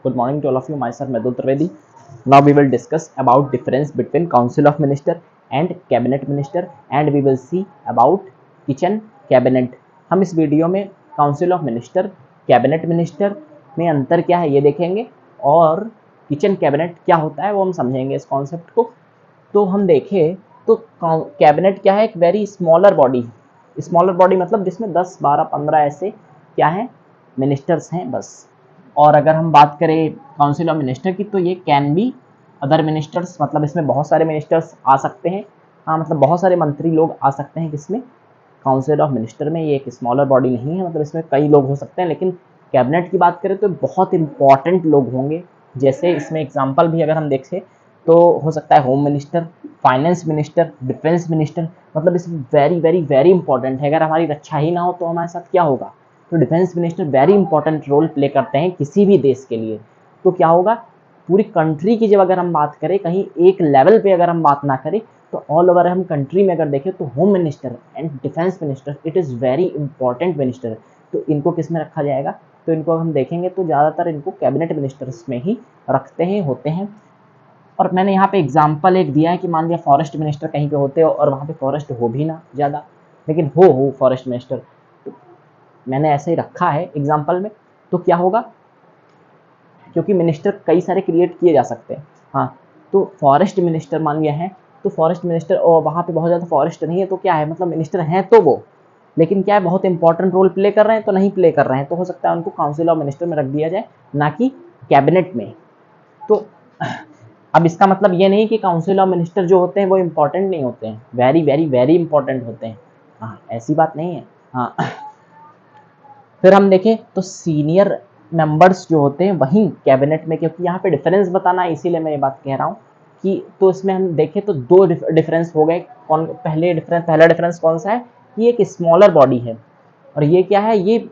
Good morning to all of you. Myself Madhu Trivedi. Now we will discuss about difference between Council of Minister and Cabinet Minister, and we will see about kitchen cabinet. हम इस video में council of minister, cabinet minister में अंतर क्या है ये देखेंगे और किचन कैबिनेट क्या होता है वो हम समझेंगे इस कॉन्सेप्ट को। तो हम देखें तो कैबिनेट क्या है, एक very smaller body. Smaller body मतलब जिसमें 10, 12, 15 ऐसे क्या है मिनिस्टर्स हैं बस। और अगर हम बात करें काउंसिल ऑफ मिनिस्टर की तो ये कैन बी अदर मिनिस्टर्स, मतलब इसमें बहुत सारे मिनिस्टर्स आ सकते हैं। हाँ, मतलब बहुत सारे मंत्री लोग आ सकते हैं किसमें, काउंसिल ऑफ मिनिस्टर में। ये एक स्मॉलर बॉडी नहीं है, मतलब इसमें कई लोग हो सकते हैं। लेकिन कैबिनेट की बात करें तो बहुत इंपॉर्टेंट लोग होंगे। जैसे इसमें एग्जाम्पल भी अगर हम देखें तो हो सकता है home minister, finance minister, defence minister, मतलब इसमें वेरी वेरी वेरी इंपॉर्टेंट है। अगर हमारी रक्षा ही ना हो तो हमारे साथ क्या होगा। तो defence minister very important role play करते हैं किसी भी देश के लिए। तो क्या होगा, पूरी कंट्री की जब अगर हम बात करें, कहीं एक लेवल पे अगर हम बात ना करें तो ऑल ओवर हम कंट्री में अगर देखें तो home minister and defence minister it is very important minister. तो इनको किस में रखा जाएगा, तो इनको हम देखेंगे तो ज़्यादातर इनको कैबिनेट मिनिस्टर्स में ही रखते हैं, होते हैं। और मैंने यहाँ पे एग्जाम्पल एक दिया है कि मान लिया फॉरेस्ट मिनिस्टर कहीं पे होते हो और वहाँ पे फॉरेस्ट हो भी ना ज़्यादा, लेकिन हो फॉरेस्ट मिनिस्टर, तो मैंने ऐसे ही रखा है एग्जाम्पल में। तो क्या होगा, क्योंकि मिनिस्टर कई सारे क्रिएट किए जा सकते हैं। हाँ, तो फॉरेस्ट मिनिस्टर मान लिया है तो फॉरेस्ट मिनिस्टर, और वहाँ पे बहुत ज़्यादा फॉरेस्ट नहीं है तो क्या है, मतलब मिनिस्टर हैं तो वो, लेकिन क्या है बहुत इंपॉर्टेंट रोल प्ले कर रहे हैं तो नहीं प्ले कर रहे हैं, तो हो सकता है उनको काउंसिल ऑफ मिनिस्टर में रख दिया जाए, ना कि कैबिनेट में। तो अब इसका मतलब ये नहीं कि काउंसिल ऑफ मिनिस्टर जो होते हैं वो इंपॉर्टेंट नहीं होते हैं, वेरी वेरी वेरी इंपॉर्टेंट होते हैं। हाँ, ऐसी बात नहीं है। हाँ, फिर हम देखें तो सीनियर मेंबर्स जो होते हैं वहीं कैबिनेट में, क्योंकि यहाँ पे डिफरेंस बताना है इसीलिए मैं ये बात कह रहा हूँ कि, तो इसमें हम देखें तो दो डिफरेंस हो गए। पहला डिफरेंस कौन सा है कि एक स्मॉलर बॉडी है, और ये क्या है, ये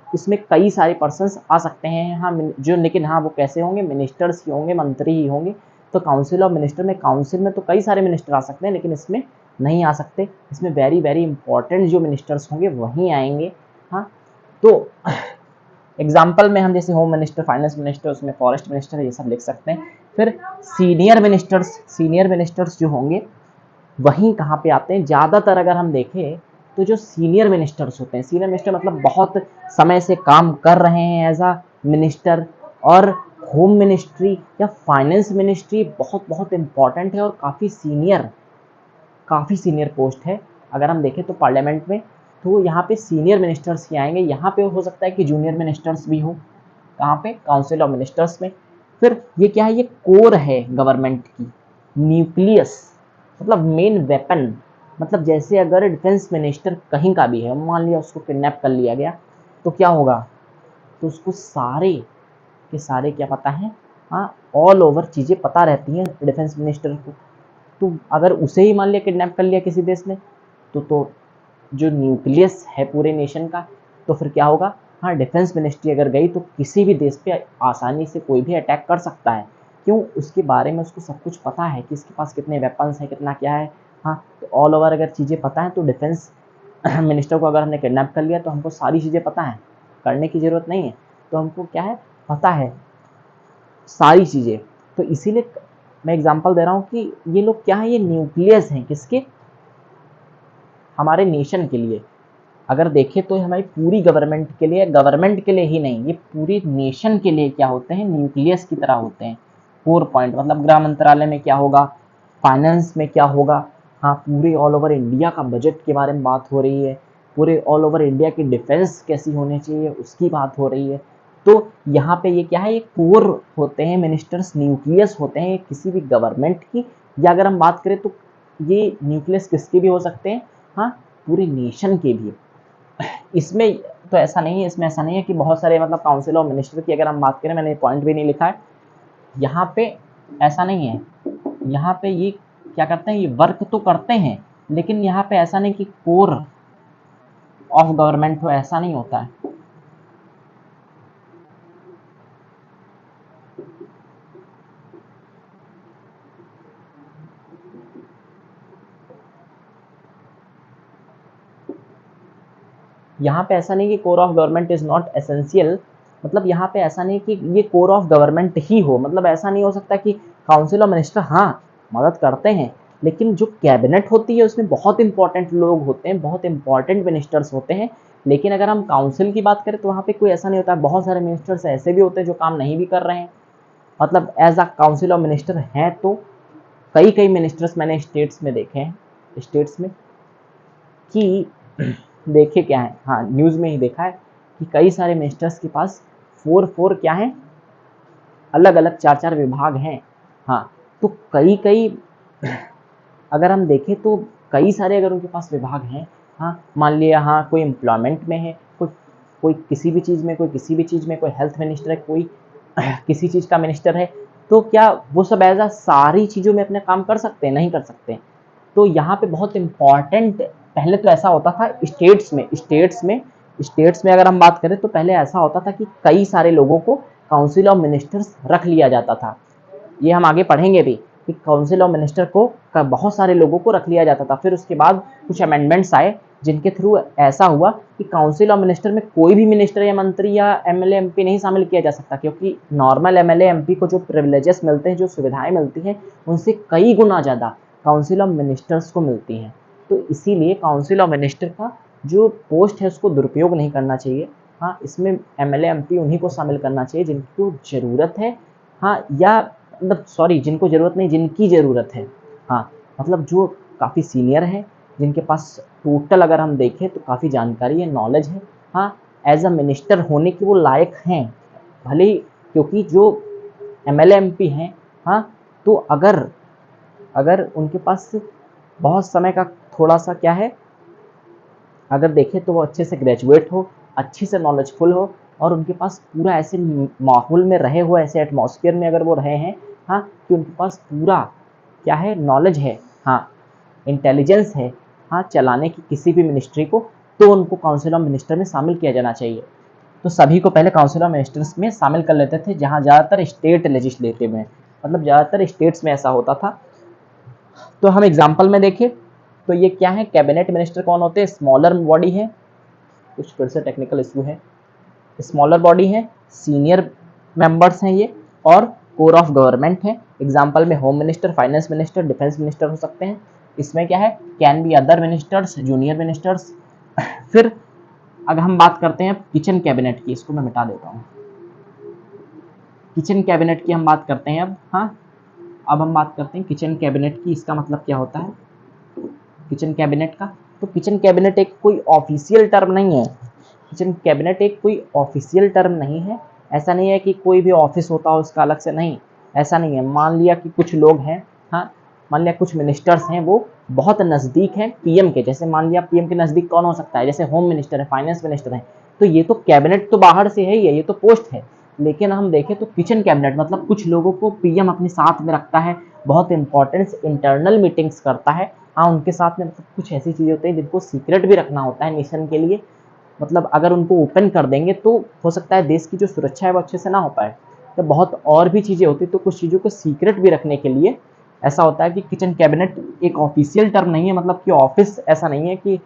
इसमें कई सारे पर्सन्स आ सकते हैं। हाँ, जो, लेकिन हाँ वो कैसे होंगे, मिनिस्टर्स ही होंगे, मंत्री ही होंगे। तो काउंसिल ऑफ मिनिस्टर में, काउंसिल में तो कई सारे मिनिस्टर आ सकते हैं लेकिन इसमें नहीं आ सकते। इसमें वेरी वेरी इंपॉर्टेंट जो मिनिस्टर्स होंगे वहीं आएंगे। हाँ, तो एग्जाम्पल में हम जैसे होम मिनिस्टर, फाइनेंस मिनिस्टर, उसमें फॉरेस्ट मिनिस्टर, ये सब लिख सकते हैं। फिर सीनियर मिनिस्टर्स जो होंगे वहीं कहाँ पे आते हैं, ज़्यादातर अगर हम देखें तो जो सीनियर मिनिस्टर्स होते हैं, सीनियर मिनिस्टर मतलब बहुत समय से काम कर रहे हैं एज अ मिनिस्टर, और होम मिनिस्ट्री या फाइनेंस मिनिस्ट्री बहुत बहुत इंपॉर्टेंट है और काफ़ी सीनियर पोस्ट है। अगर हम देखें तो पार्लियामेंट में तो यहाँ पे सीनियर मिनिस्टर्स ही आएंगे। यहाँ पे हो सकता है कि जूनियर मिनिस्टर्स भी हो, कहाँ पे, काउंसिल ऑफ मिनिस्टर्स में। फिर ये क्या है, ये कोर है गवर्नमेंट की, न्यूक्लियस मतलब मेन वेपन। मतलब जैसे अगर डिफेंस मिनिस्टर कहीं का भी है, मान लिया उसको किडनैप कर लिया गया तो क्या होगा, तो उसको सारे के सारे क्या पता है, हाँ, ऑल ओवर चीज़ें पता रहती हैं डिफेंस मिनिस्टर को। तो अगर उसे ही मान लिया किडनैप कर लिया किसी देश ने, तो जो न्यूक्लियस है पूरे नेशन का, तो फिर क्या होगा, हाँ, डिफेंस मिनिस्ट्री अगर गई तो किसी भी देश पे आसानी से कोई भी अटैक कर सकता है। क्यों, उसके बारे में उसको सब कुछ पता है कि इसके पास कितने वेपन्स हैं, कितना क्या है। हाँ, तो ऑल ओवर अगर चीज़ें पता है तो डिफेंस मिनिस्टर को अगर हमने किडनैप कर लिया तो हमको सारी चीज़ें पता है, करने की ज़रूरत नहीं है। तो हमको क्या है, पता है सारी चीज़ें। तो इसीलिए मैं एग्जांपल दे रहा हूँ कि ये लोग क्या है, ये न्यूक्लियस हैं किसके, हमारे नेशन के लिए। अगर देखें तो हमारी पूरी गवर्नमेंट के लिए ही नहीं, ये पूरी नेशन के लिए क्या होते हैं, न्यूक्लियस की तरह होते हैं। 4 पॉइंट, मतलब गृह मंत्रालय में क्या होगा, फाइनेंस में क्या होगा, हाँ, पूरे ऑल ओवर इंडिया का बजट के बारे में बात हो रही है, पूरे ऑल ओवर इंडिया की डिफेंस कैसी होनी चाहिए उसकी बात हो रही है। तो यहाँ पे ये क्या है, ये कोर होते हैं मिनिस्टर्स, न्यूक्लियस होते हैं किसी भी गवर्नमेंट की। या अगर हम बात करें तो ये न्यूक्लियस किसके भी हो सकते हैं, हाँ, पूरे नेशन के भी। इसमें तो ऐसा नहीं है, इसमें ऐसा नहीं है कि बहुत सारे, मतलब काउंसिल ऑफ मिनिस्टर की अगर हम बात करें, मैंने पॉइंट भी नहीं लिखा है यहाँ पे, ऐसा नहीं है। यहाँ पे ये क्या करते हैं, ये वर्क तो करते हैं लेकिन यहाँ पे ऐसा नहीं कि कोर ऑफ गवर्नमेंट हो, ऐसा नहीं होता है। यहाँ पे ऐसा नहीं कि core of government is not essential, मतलब यहाँ पे ऐसा नहीं कि ये कोर ऑफ गवर्नमेंट ही हो, मतलब ऐसा नहीं हो सकता कि काउंसिल ऑफ मिनिस्टर हाँ मदद करते हैं, लेकिन जो कैबिनेट होती है उसमें बहुत इंपॉर्टेंट लोग होते हैं, बहुत इंपॉर्टेंट मिनिस्टर्स होते हैं। लेकिन अगर हम काउंसिल की बात करें तो वहाँ पे कोई ऐसा नहीं होता, बहुत सारे मिनिस्टर्स ऐसे भी होते हैं जो काम नहीं भी कर रहे हैं। मतलब as a council of minister हैं तो कई कई मिनिस्टर्स मैंने स्टेट्स में देखे हैं, स्टेट्स में कि देखे क्या है, हाँ न्यूज़ में ही देखा है कि कई सारे मिनिस्टर्स के पास 4 क्या है, अलग अलग 4 विभाग हैं। हाँ तो कई कई अगर हम देखें तो कई सारे अगर उनके पास विभाग हैं, हाँ मान लिया हाँ कोई एम्प्लॉयमेंट में है, कोई कोई किसी भी चीज़ में, कोई किसी भी चीज़ में, कोई हेल्थ मिनिस्टर है, कोई किसी चीज़ का मिनिस्टर है, तो क्या वो सब एज अ सारी चीज़ों में अपने काम कर सकते हैं? नहीं कर सकते। तो यहाँ पे बहुत इम्पॉर्टेंट, पहले तो ऐसा होता था स्टेट्स में अगर हम बात करें तो पहले ऐसा होता था कि कई सारे लोगों को काउंसिल ऑफ मिनिस्टर्स रख लिया जाता था। ये हम आगे पढ़ेंगे भी कि काउंसिल ऑफ मिनिस्टर को बहुत सारे लोगों को रख लिया जाता था। फिर उसके बाद कुछ अमेंडमेंट्स आए जिनके थ्रू ऐसा हुआ कि काउंसिल ऑफ मिनिस्टर में कोई भी मिनिस्टर या मंत्री या एमएलए एमपी नहीं शामिल किया जा सकता, क्योंकि नॉर्मल एमएलए एमपी को जो प्रिविलेजेस मिलते हैं, जो सुविधाएं मिलती हैं, उनसे कई गुना ज़्यादा काउंसिल ऑफ मिनिस्टर्स को मिलती हैं। तो इसीलिए काउंसिल ऑफ मिनिस्टर का जो पोस्ट है उसको दुरुपयोग नहीं करना चाहिए। हाँ इसमें एमएलए एमपी उन्हीं को शामिल करना चाहिए जिनको ज़रूरत है, हाँ या मतलब सॉरी जिनको ज़रूरत नहीं, जिनकी ज़रूरत है। हाँ मतलब जो काफ़ी सीनियर है, जिनके पास टोटल अगर हम देखें तो काफ़ी जानकारी है, नॉलेज है, हाँ एज अ मिनिस्टर होने के वो लायक हैं भले ही, क्योंकि जो एमएलए एमपी हैं, हाँ तो अगर उनके पास बहुत समय का थोड़ा सा क्या है, अगर देखें तो वो अच्छे से ग्रेजुएट हो, अच्छे से नॉलेजफुल हो, और उनके पास पूरा ऐसे माहौल में रहे हो, ऐसे एटमॉस्फेयर में अगर वो रहे हैं, हाँ कि उनके पास पूरा क्या है, नॉलेज है, हाँ इंटेलिजेंस है, हाँ चलाने की किसी भी मिनिस्ट्री को, तो उनको काउंसिल ऑफ मिनिस्टर में शामिल किया जाना चाहिए। तो सभी को पहले काउंसिल ऑफ मिनिस्टर्स में शामिल कर लेते थे, जहाँ ज़्यादातर स्टेट लेजिस्लेटिव में, मतलब ज़्यादातर स्टेट्स में ऐसा होता था। तो हम एग्जाम्पल में देखें तो ये क्या है, कैबिनेट मिनिस्टर कौन होते हैं, स्मॉलर बॉडी है, कुछ फिर से टेक्निकल इशू है, स्मॉलर बॉडी है, सीनियर मेंबर्स हैं ये, और कोर ऑफ गवर्नमेंट है। एग्जाम्पल में home minister, finance minister, defence minister हो सकते हैं। इसमें क्या है, can be other ministers, junior ministers. फिर अगर हम बात करते हैं किचन कैबिनेट की, इसको मैं मिटा देता हूँ, किचन कैबिनेट की हम बात करते हैं अब। हाँ अब हम बात करते हैं किचन कैबिनेट की, इसका मतलब क्या होता है किचन कैबिनेट का। तो किचन कैबिनेट एक कोई ऑफिशियल टर्म नहीं है, किचन कैबिनेट एक कोई ऑफिशियल टर्म नहीं है। ऐसा नहीं है कि कोई भी ऑफिस होता हो उसका अलग से, नहीं ऐसा नहीं है। मान लिया कि कुछ लोग हैं, हाँ मान लिया कुछ मिनिस्टर्स हैं वो बहुत नज़दीक हैं पीएम के, जैसे मान लिया पीएम के नज़दीक कौन हो सकता है, जैसे होम मिनिस्टर है, फाइनेंस मिनिस्टर है, तो ये तो कैबिनेट तो बाहर से है ही है, ये तो पोस्ट है। लेकिन हम देखें तो किचन कैबिनेट मतलब कुछ लोगों को पीएम अपने साथ में रखता है, बहुत इंपॉर्टेंस इंटरनल मीटिंग्स करता है, हाँ उनके साथ में मतलब कुछ ऐसी चीज़ें होती हैं जिनको सीक्रेट भी रखना होता है नेशन के लिए, मतलब अगर उनको ओपन कर देंगे तो हो सकता है देश की जो सुरक्षा है वो अच्छे से ना हो पाए। तो बहुत और भी चीज़ें होती, तो कुछ चीज़ों को सीक्रेट भी रखने के लिए ऐसा होता है कि किचन कैबिनेट एक ऑफिशियल टर्म नहीं है, मतलब कि ऑफिस ऐसा नहीं है कि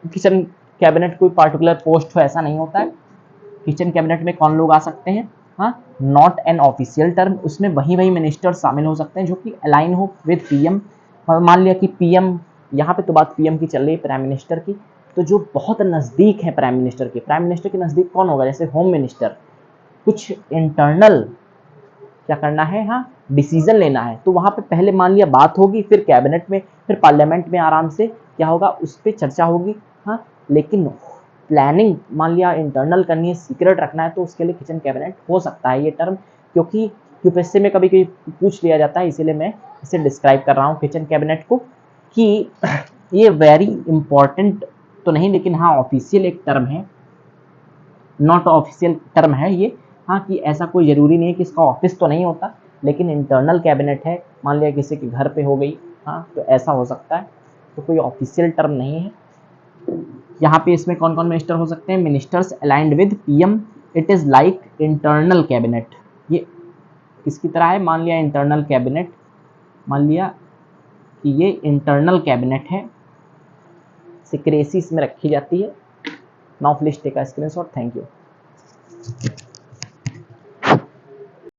किचन कैबिनेट कोई पार्टिकुलर पोस्ट हो, ऐसा नहीं होता है। किचन कैबिनेट में कौन लोग आ सकते हैं, हाँ नॉट एन ऑफिशियल टर्म, उसमें वही मिनिस्टर शामिल हो सकते हैं जो कि अलाइन हो विद पीएम। मान लिया कि पीएम, यहाँ पे तो बात पीएम की चल रही है, प्राइम मिनिस्टर की, तो जो बहुत नज़दीक है प्राइम मिनिस्टर के नज़दीक कौन होगा, जैसे होम मिनिस्टर, कुछ इंटरनल क्या करना है, हाँ डिसीजन लेना है, तो वहाँ पे पहले मान लिया बात होगी, फिर कैबिनेट में, फिर पार्लियामेंट में आराम से क्या होगा उस पर चर्चा होगी, हाँ लेकिन प्लानिंग मान लिया इंटरनल करनी है, सीक्रेट रखना है, तो उसके लिए किचन कैबिनेट हो सकता है ये टर्म, क्योंकि यूपीएससी में कभी कभी पूछ लिया जाता है, इसीलिए मैं इसे डिस्क्राइब कर रहा हूँ किचन कैबिनेट को, कि ये वेरी इंपॉर्टेंट तो नहीं, लेकिन हाँ ऑफिशियल एक टर्म है, नॉट ऑफिशियल टर्म है ये, हाँ कि ऐसा कोई ज़रूरी नहीं है कि इसका ऑफिस तो नहीं होता, लेकिन इंटरनल कैबिनेट है, मान लिया किसी के घर पे हो गई, हाँ तो ऐसा हो सकता है, तो कोई ऑफिशियल टर्म नहीं है। यहाँ पे इसमें कौन कौन मिनिस्टर हो सकते हैं, ministers aligned with PM, it is like internal cabinet, ये किसकी तरह है, मान लिया इंटरनल कैबिनेट, मान लिया कि ये इंटरनल कैबिनेट है, सिक्रेसी इसमें रखी जाती है। Now please take a screenshot, thank you.